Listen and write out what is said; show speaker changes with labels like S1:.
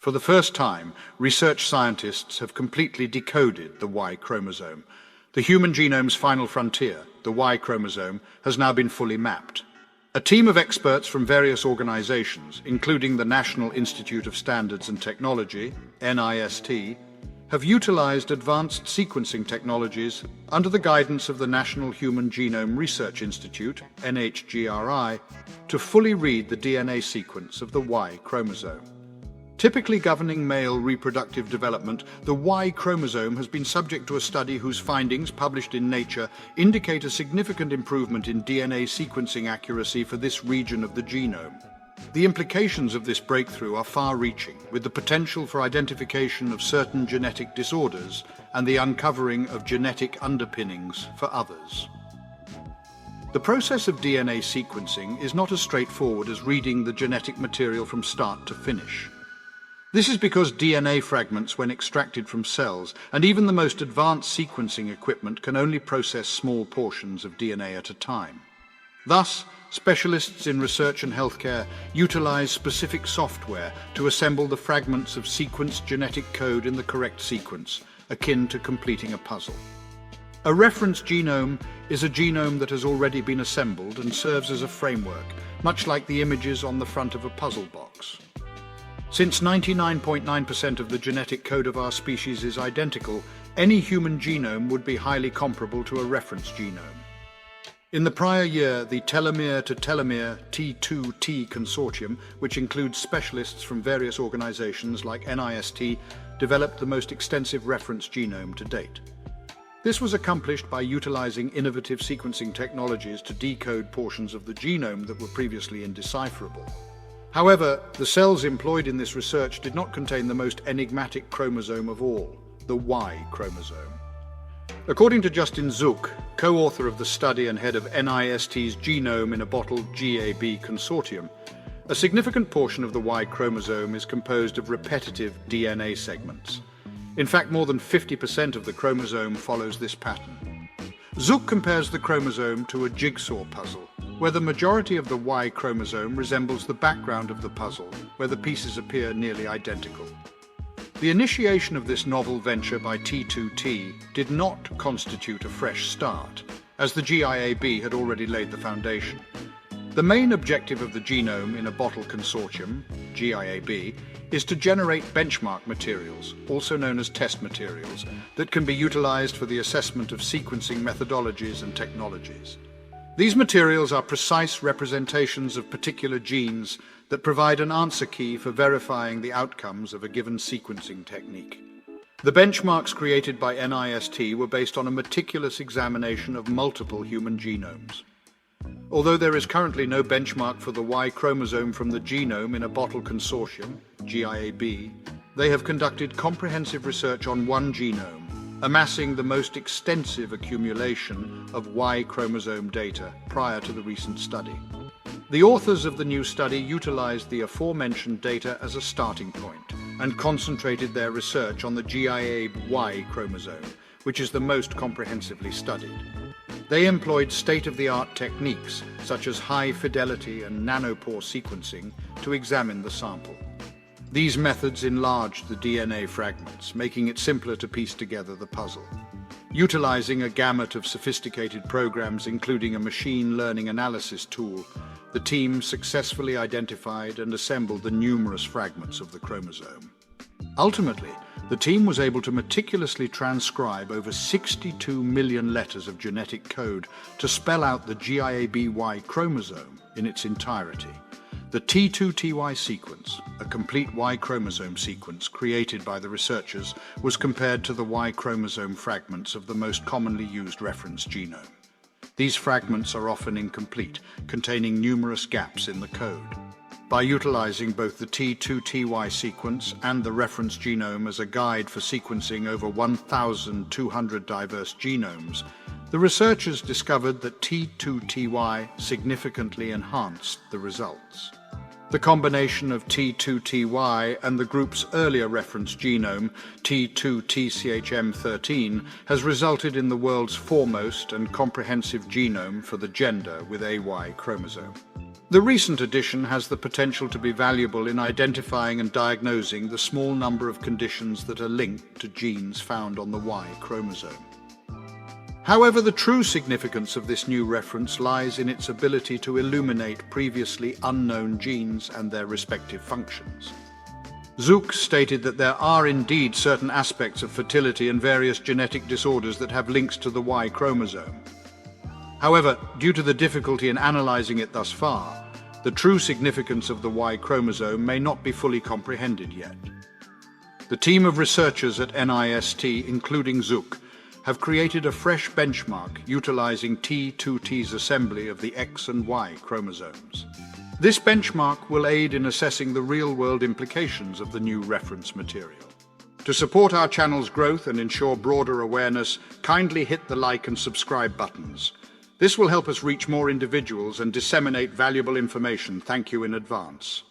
S1: For the first time, research scientists have completely decoded the Y chromosome. The human genome's final frontier, the Y chromosome, has now been fully mapped. A team of experts from various organizations, including the National Institute of Standards and Technology, NIST, have utilized advanced sequencing technologies under the guidance of the National Human Genome Research Institute, NHGRI, to fully read the DNA sequence of the Y chromosome. Typically governing male reproductive development, the Y chromosome has been subject to a study whose findings, published in Nature, indicate a significant improvement in DNA sequencing accuracy for this region of the genome. The implications of this breakthrough are far-reaching, with the potential for identification of certain genetic disorders and the uncovering of genetic underpinnings for others. The process of DNA sequencing is not as straightforward as reading the genetic material from start to finish. This is because DNA fragments, when extracted from cells, and even the most advanced sequencing equipment can only process small portions of DNA at a time. Thus, specialists in research and healthcare utilize specific software to assemble the fragments of sequenced genetic code in the correct sequence, akin to completing a puzzle. A reference genome is a genome that has already been assembled and serves as a framework, much like the images on the front of a puzzle box. Since 99.9% of the genetic code of our species is identical, any human genome would be highly comparable to a reference genome. In the prior year, the Telomere-to-Telomere T2T consortium, which includes specialists from various organizations like NIST, developed the most extensive reference genome to date. This was accomplished by utilizing innovative sequencing technologies to decode portions of the genome that were previously indecipherable. However, the cells employed in this research did not contain the most enigmatic chromosome of all, the Y chromosome. According to Justin Zook, co-author of the study and head of NIST's Genome in a Bottle GAB consortium, a significant portion of the Y chromosome is composed of repetitive DNA segments. In fact, more than 50% of the chromosome follows this pattern. Zook compares the chromosome to a jigsaw puzzle, where the majority of the Y chromosome resembles the background of the puzzle, where the pieces appear nearly identical. The initiation of this novel venture by T2T did not constitute a fresh start, as the GIAB had already laid the foundation. The main objective of the Genome in a Bottle consortium, GIAB, is to generate benchmark materials, also known as test materials, that can be utilized for the assessment of sequencing methodologies and technologies. These materials are precise representations of particular genes that provide an answer key for verifying the outcomes of a given sequencing technique. The benchmarks created by NIST were based on a meticulous examination of multiple human genomes. Although there is currently no benchmark for the Y chromosome from the Genome in a Bottle consortium, GIAB, they have conducted comprehensive research on one genome, amassing the most extensive accumulation of Y chromosome data prior to the recent study. The authors of the new study utilized the aforementioned data as a starting point and concentrated their research on the GIAB Y chromosome, which is the most comprehensively studied. They employed state-of-the-art techniques such as high-fidelity and nanopore sequencing to examine the sample. These methods enlarged the DNA fragments, making it simpler to piece together the puzzle. Utilizing a gamut of sophisticated programs, including a machine learning analysis tool, the team successfully identified and assembled the numerous fragments of the chromosome. Ultimately, the team was able to meticulously transcribe over 62 million letters of genetic code to spell out the GIAB-Y chromosome in its entirety. The T2TY sequence, a complete Y chromosome sequence created by the researchers, was compared to the Y chromosome fragments of the most commonly used reference genome. These fragments are often incomplete, containing numerous gaps in the code. By utilizing both the T2TY sequence and the reference genome as a guide for sequencing over 1,200 diverse genomes, the researchers discovered that T2TY significantly enhanced the results. The combination of T2TY and the group's earlier reference genome, T2TCHM13, has resulted in the world's foremost and comprehensive genome for the gender with a Y chromosome. The recent addition has the potential to be valuable in identifying and diagnosing the small number of conditions that are linked to genes found on the Y chromosome. However, the true significance of this new reference lies in its ability to illuminate previously unknown genes and their respective functions. Zook stated that there are indeed certain aspects of fertility and various genetic disorders that have links to the Y chromosome. However, due to the difficulty in analyzing it thus far, the true significance of the Y chromosome may not be fully comprehended yet. The team of researchers at NIST, including Zook, have created a fresh benchmark utilizing T2T's assembly of the X and Y chromosomes. This benchmark will aid in assessing the real-world implications of the new reference material. To support our channel's growth and ensure broader awareness, kindly hit the like and subscribe buttons. This will help us reach more individuals and disseminate valuable information. Thank you in advance.